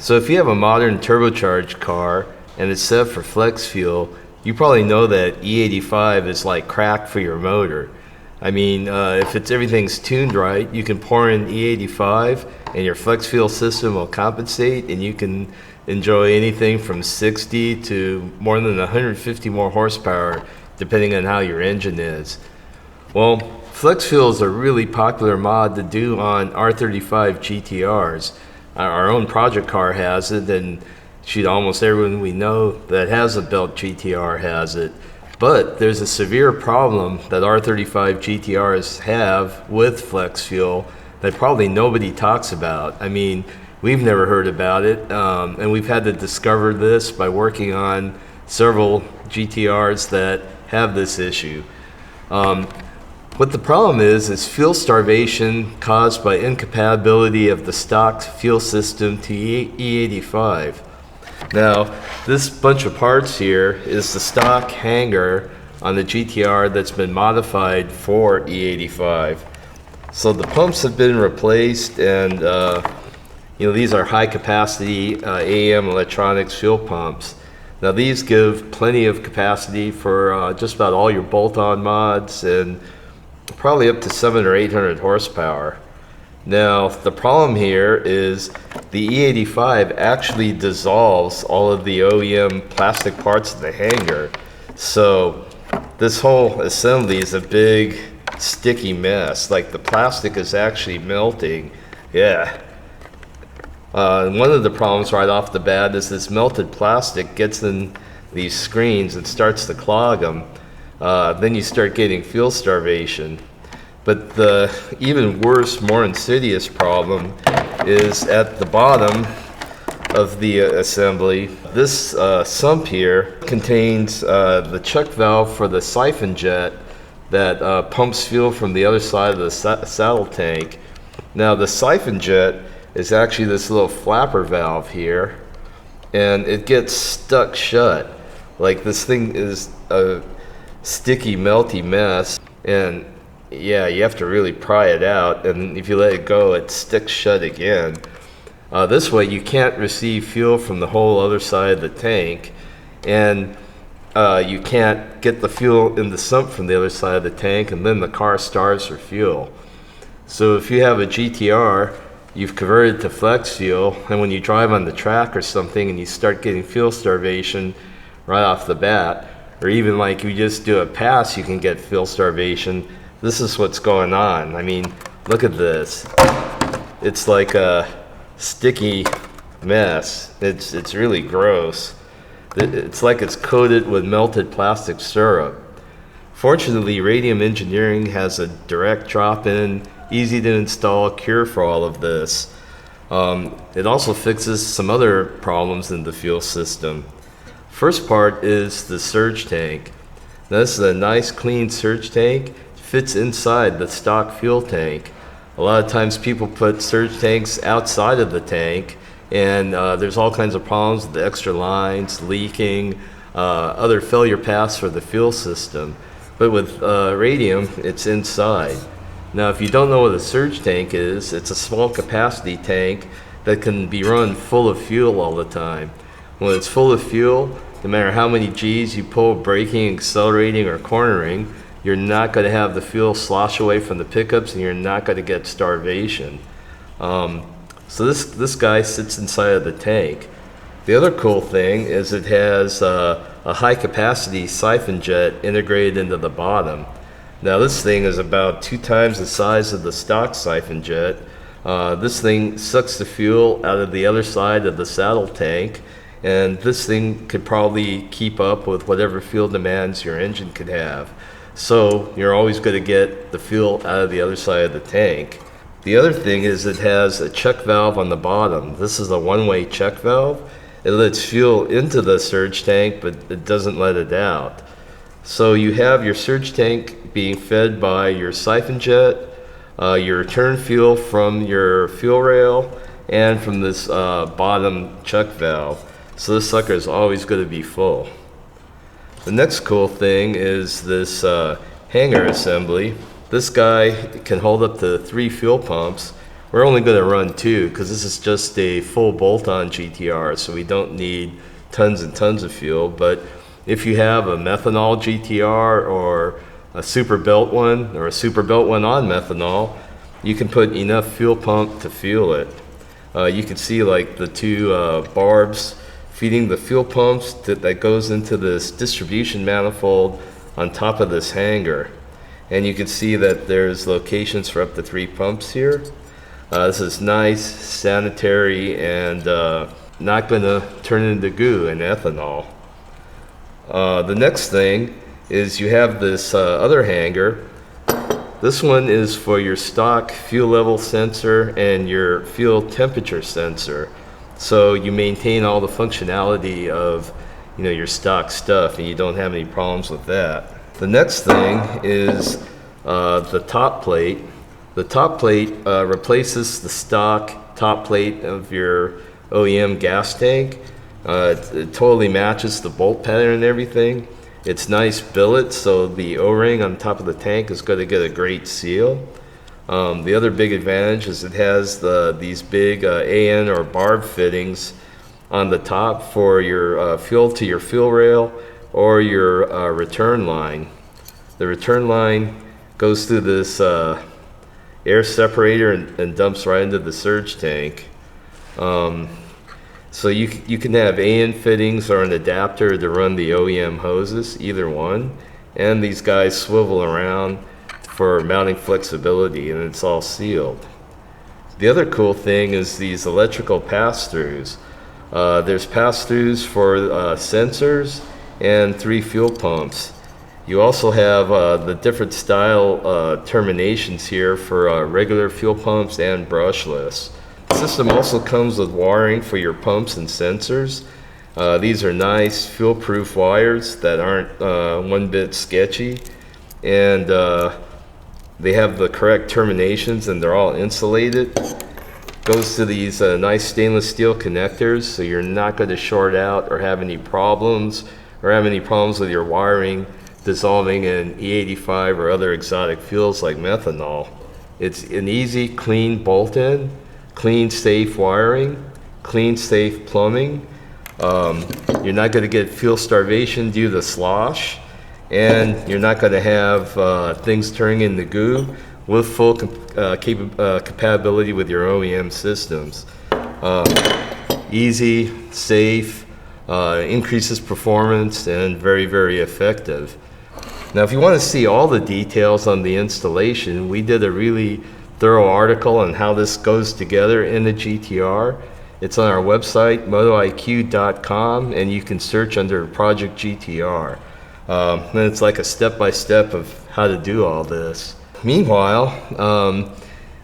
So if you have a modern turbocharged car and it's set for flex fuel, you probably know that E85 is like crack for your motor. I mean, if everything's tuned right, you can pour in E85 and your flex fuel system will compensate, and you can enjoy anything from 60 to more than 150 more horsepower, depending on how your engine is. Well, flex fuel is a really popular mod to do on R35 GTRs. Our own project car has it, and almost everyone we know that has a built GTR has it. But there's a severe problem that R35 GTRs have with flex fuel that probably nobody talks about. I mean, we've never heard about it, and we've had to discover this by working on several GTRs that have this issue. What the problem is fuel starvation caused by incompatibility of the stock fuel system to E85. Now, this bunch of parts here is the stock hanger on the GTR that's been modified for E85. So the pumps have been replaced, and these are high capacity AEM electronics fuel pumps. Now these give plenty of capacity for just about all your bolt-on mods, and probably up to 700 or 800 horsepower. Now the problem here is the E85 actually dissolves all of the OEM plastic parts of the hanger. So this whole assembly is a big sticky mess. Like, the plastic is actually melting. Yeah. One of the problems right off the bat is this melted plastic gets in these screens and starts to clog them. Then you start getting fuel starvation. But the even worse, more insidious problem is at the bottom of the assembly. This sump here contains the chuck valve for the Siphon Jet that pumps fuel from the other side of the saddle tank. Now the Siphon Jet is actually this little flapper valve here, and it gets stuck shut. Like, this thing is a sticky, melty mess, and yeah, you have to really pry it out, and if you let it go, it sticks shut again. This way you can't receive fuel from the whole other side of the tank, and you can't get the fuel in the sump from the other side of the tank, and then the car starves for fuel. So if you have a GTR, you've converted to flex fuel, and when you drive on the track or something and you start getting fuel starvation right off the bat, or even like you just do a pass, you can get fuel starvation. This is what's going on. I mean, look at this. It's like a sticky mess. It's really gross. It's like it's coated with melted plastic syrup. Fortunately, Radium Engineering has a direct drop-in, easy to install cure for all of this. It also fixes some other problems in the fuel system. First part is the surge tank. Now, this is a nice clean surge tank. Fits inside the stock fuel tank. A lot of times people put surge tanks outside of the tank, and there's all kinds of problems with the extra lines, leaking, other failure paths for the fuel system. But with Radium, it's inside. Now, if you don't know what a surge tank is, it's a small capacity tank that can be run full of fuel all the time. When it's full of fuel, no matter how many G's you pull braking, accelerating, or cornering, you're not going to have the fuel slosh away from the pickups, and you're not going to get starvation. So this guy sits inside of the tank. The other cool thing is it has a high capacity Siphon Jet integrated into the bottom. Now this thing is about 2 times the size of the stock Siphon Jet. This thing sucks the fuel out of the other side of the saddle tank, and this thing could probably keep up with whatever fuel demands your engine could have. So you're always going to get the fuel out of the other side of the tank. The other thing is it has a check valve on the bottom. This is a one-way check valve. It lets fuel into the surge tank, but it doesn't let it out. So you have your surge tank being fed by your Siphon Jet, your return fuel from your fuel rail, and from this bottom check valve. So this sucker is always going to be full. The next cool thing is this hanger assembly. This guy can hold up to 3 fuel pumps, We're only going to run 2 because this is just a full bolt-on GTR, so we don't need tons and tons of fuel. But if you have a methanol GTR or a super belt one or a super belt one on methanol, you can put enough fuel pump to fuel it. You can see like the 2 barbs feeding the fuel pumps that goes into this distribution manifold on top of this hanger. And you can see that there's locations for up to 3 pumps here. This is nice, sanitary, and not going to turn into goo and ethanol. The next thing is you have this other hanger. This one is for your stock fuel level sensor and your fuel temperature sensor. So you maintain all the functionality of your stock stuff, and you don't have any problems with that. The next thing is the top plate. The top plate replaces the stock top plate of your OEM gas tank. It totally matches the bolt pattern and everything. It's nice billet, so the O-ring on top of the tank is going to get a great seal. The other big advantage is it has these big AN or barb fittings on the top for your fuel to your fuel rail or your return line. The return line goes through this air separator and dumps right into the surge tank. So you can have AN fittings or an adapter to run the OEM hoses, either one. And these guys swivel around for mounting flexibility, and it's all sealed. The other cool thing is these electrical pass-throughs. There's pass-throughs for sensors and 3 fuel pumps. You also have the different style terminations here for regular fuel pumps and brushless. The system also comes with wiring for your pumps and sensors. These are nice fuel-proof wires that aren't one bit sketchy, and they have the correct terminations, and they're all insulated. Goes to these nice stainless steel connectors, so you're not going to short out or have any problems with your wiring dissolving in E85 or other exotic fuels like methanol. It's an easy, clean bolt-in, clean, safe wiring, clean, safe plumbing. You're not going to get fuel starvation due to slosh, and you're not going to have things turning into goo, with full compatibility with your OEM systems. Easy, safe, increases performance, and very, very effective. Now, if you want to see all the details on the installation, we did a really thorough article on how this goes together in the GTR. It's on our website, MotoIQ.com, and you can search under Project GTR. And it's like a step-by-step of how to do all this. Meanwhile,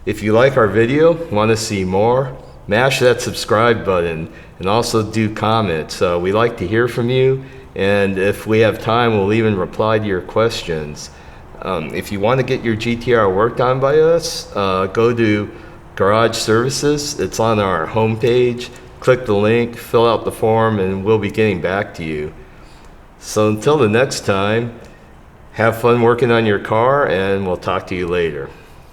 if you like our video, want to see more, mash that subscribe button and also do comments. We like to hear from you, and if we have time, we'll even reply to your questions. If you want to get your GTR worked on by us, go to Garage Services. It's on our homepage. Click the link, fill out the form, and we'll be getting back to you. So until the next time, have fun working on your car, and we'll talk to you later.